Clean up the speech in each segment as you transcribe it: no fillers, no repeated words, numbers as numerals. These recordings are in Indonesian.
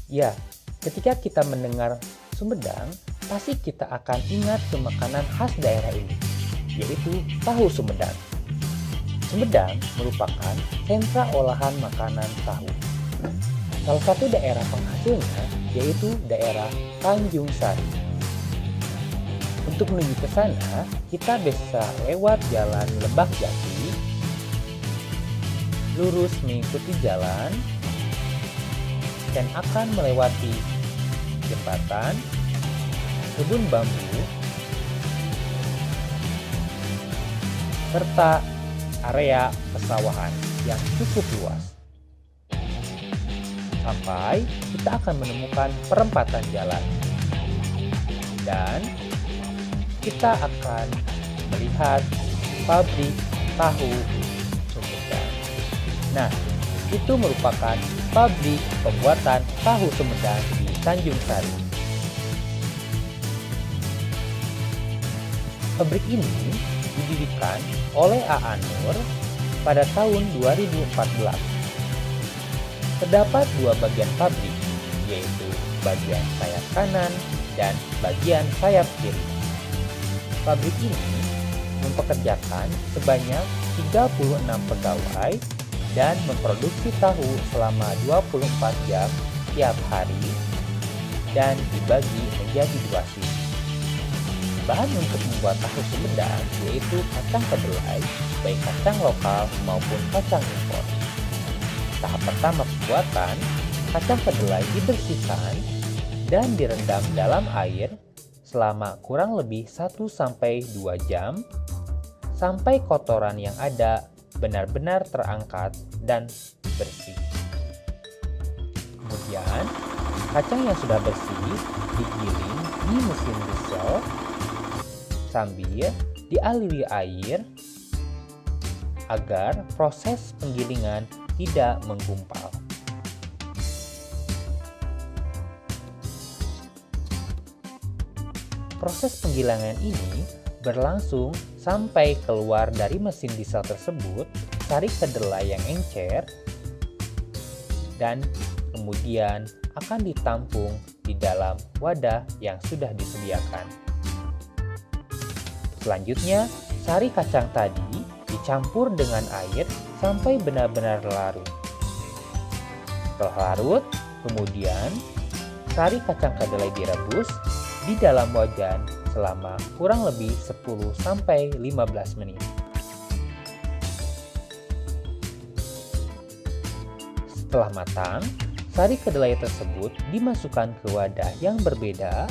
Ya, ketika kita mendengar Sumedang, pasti kita akan ingat ke makanan khas daerah ini, yaitu tahu Sumedang. Sumedang merupakan sentra olahan makanan tahu. Salah satu daerah penghasilnya yaitu daerah Tanjung Sari. Untuk menuju ke sana, kita bisa lewat jalan Lebak Jati, lurus mengikuti jalan, dan akan melewati jembatan, kebun bambu, serta area pesawahan yang cukup luas. Sampai kita akan menemukan perempatan jalan. Dan kita akan melihat pabrik tahu Sumedang. Nah, itu merupakan pabrik pembuatan tahu Sumedang di Tanjung Sari. Pabrik ini didirikan oleh A.A. Nur pada tahun 2014. Terdapat dua bagian pabrik, yaitu bagian sayap kanan dan bagian sayap kiri. Pabrik ini mempekerjakan sebanyak 36 pegawai dan memproduksi tahu selama 24 jam tiap hari dan dibagi menjadi dua shift. Bahan untuk membuat tahu Sumedang yaitu kacang kedelai, baik kacang lokal maupun kacang impor. Tahap pertama pembuatan, kacang kedelai dibersihkan dan direndam dalam air selama kurang lebih 1-2 jam sampai kotoran yang ada benar-benar terangkat dan bersih. Kemudian, kacang yang sudah bersih digiling di mesin diesel sambil dialiri air agar proses penggilingan tidak menggumpal. Proses penggilingan ini berlangsung sampai keluar dari mesin diesel tersebut sari kedelai yang encer dan kemudian akan ditampung di dalam wadah yang sudah disediakan. Selanjutnya, sari kacang tadi dicampur dengan air sampai benar-benar larut. Setelah larut, kemudian sari kacang kedelai direbus di dalam wajan selama kurang lebih 10-15 menit. Setelah matang, sari kedelai tersebut dimasukkan ke wadah yang berbeda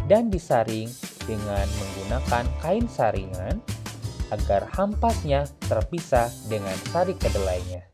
dan disaring dengan menggunakan kain saringan agar hampasnya terpisah dengan sari kedelainya.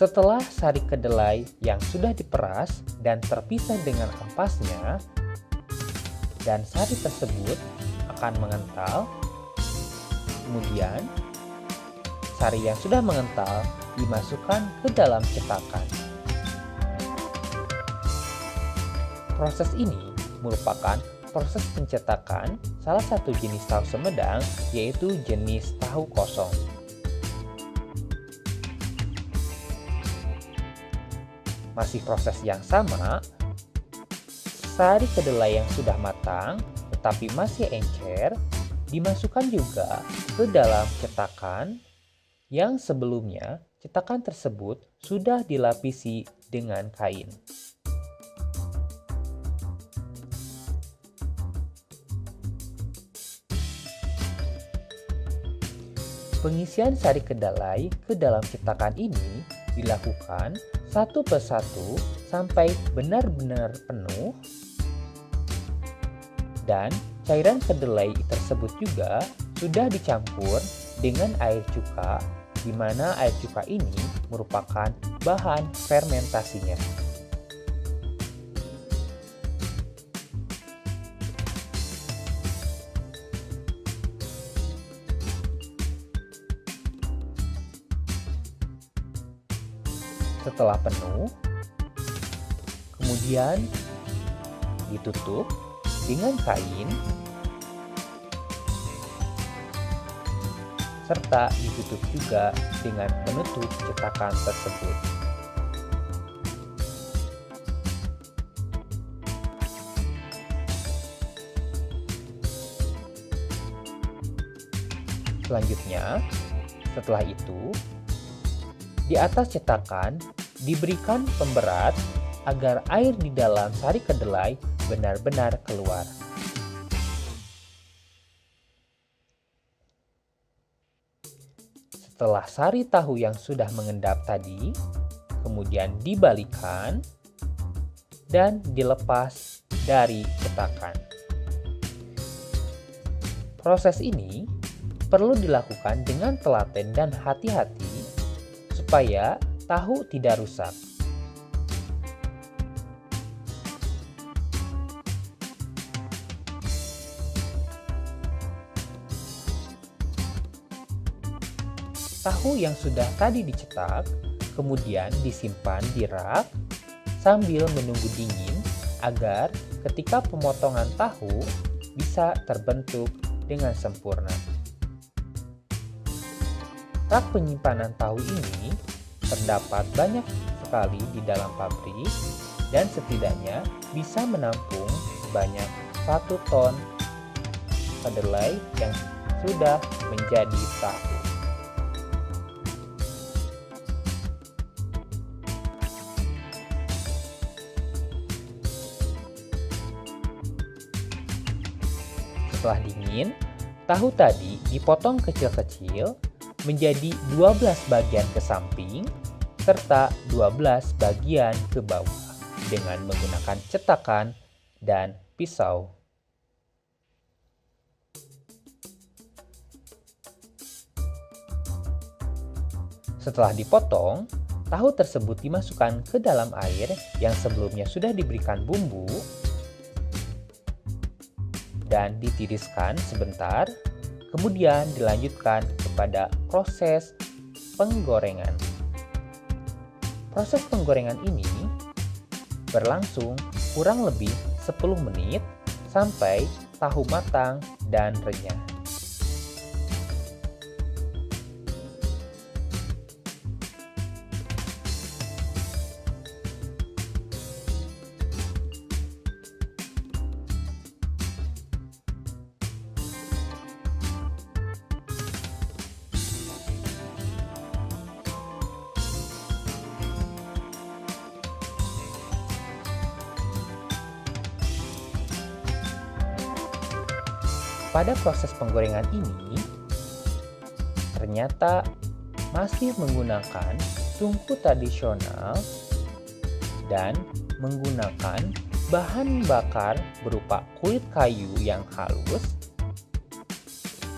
Setelah sari kedelai yang sudah diperas dan terpisah dengan ampasnya, dan sari tersebut akan mengental, kemudian sari yang sudah mengental dimasukkan ke dalam cetakan. Proses ini merupakan proses pencetakan salah satu jenis tahu Sumedang, yaitu jenis tahu kosong. Masih proses yang sama, sari kedelai yang sudah matang tetapi masih encer dimasukkan juga ke dalam cetakan yang sebelumnya cetakan tersebut sudah dilapisi dengan kain. Pengisian sari kedelai ke dalam cetakan ini dilakukan satu persatu sampai benar-benar penuh dan Cairan kedelai tersebut juga sudah dicampur dengan air cuka, di mana air cuka ini merupakan bahan fermentasinya. Setelah penuh, kemudian ditutup dengan kain serta ditutup juga dengan penutup cetakan tersebut. Selanjutnya, setelah itu, di atas cetakan diberikan pemberat agar air di dalam sari kedelai benar-benar keluar. Setelah sari tahu yang sudah mengendap tadi, kemudian dibalikan dan dilepas dari cetakan. Proses ini perlu dilakukan dengan telaten dan hati-hati supaya tahu tidak rusak. Tahu yang sudah tadi dicetak kemudian disimpan di rak sambil menunggu dingin agar ketika pemotongan tahu bisa terbentuk dengan sempurna. Rak penyimpanan tahu ini terdapat banyak sekali di dalam pabrik dan setidaknya bisa menampung sebanyak 1 ton kedelai yang sudah menjadi tahu. Setelah dingin, tahu tadi dipotong kecil-kecil menjadi 12 bagian ke samping serta 12 bagian ke bawah dengan menggunakan cetakan dan pisau. Setelah dipotong, tahu tersebut dimasukkan ke dalam air yang sebelumnya sudah diberikan bumbu dan ditiriskan sebentar, kemudian dilanjutkan kepada proses penggorengan. Proses penggorengan ini berlangsung kurang lebih 10 menit sampai tahu matang dan renyah. Pada proses penggorengan ini, ternyata masih menggunakan tungku tradisional dan menggunakan bahan bakar berupa kulit kayu yang halus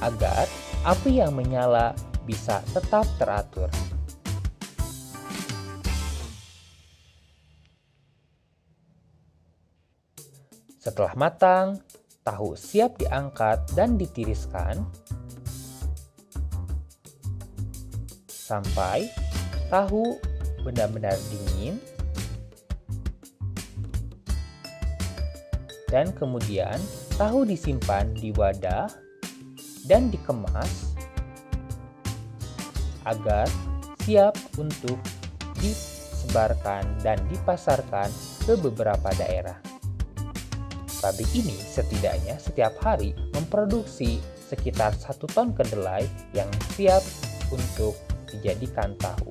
agar api yang menyala bisa tetap teratur. Setelah matang, tahu siap diangkat dan ditiriskan sampai tahu benar-benar dingin, dan kemudian tahu disimpan di wadah dan dikemas agar siap untuk disebarkan dan dipasarkan ke beberapa daerah. Pabrik ini setidaknya setiap hari memproduksi sekitar 1 ton kedelai yang siap untuk dijadikan tahu.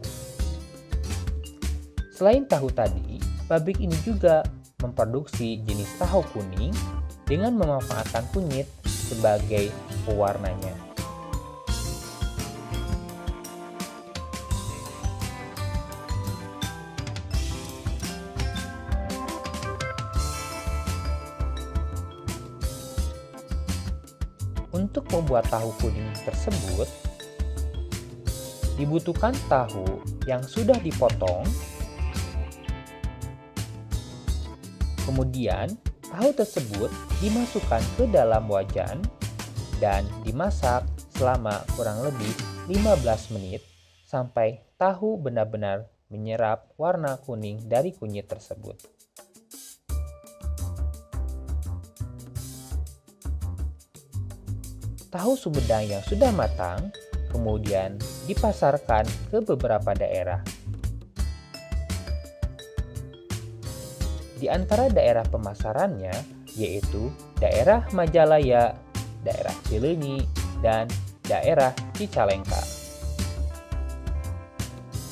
Selain tahu tadi, pabrik ini juga memproduksi jenis tahu kuning dengan memanfaatkan kunyit sebagai pewarnanya. Untuk membuat tahu kuning tersebut, dibutuhkan tahu yang sudah dipotong. Kemudian, tahu tersebut dimasukkan ke dalam wajan dan dimasak selama kurang lebih 15 menit sampai tahu benar-benar menyerap warna kuning dari kunyit tersebut. Tahu Sumedang yang sudah matang kemudian dipasarkan ke beberapa daerah. Di antara daerah pemasarannya yaitu daerah Majalaya, daerah Cileunyi, dan daerah Cicalengka.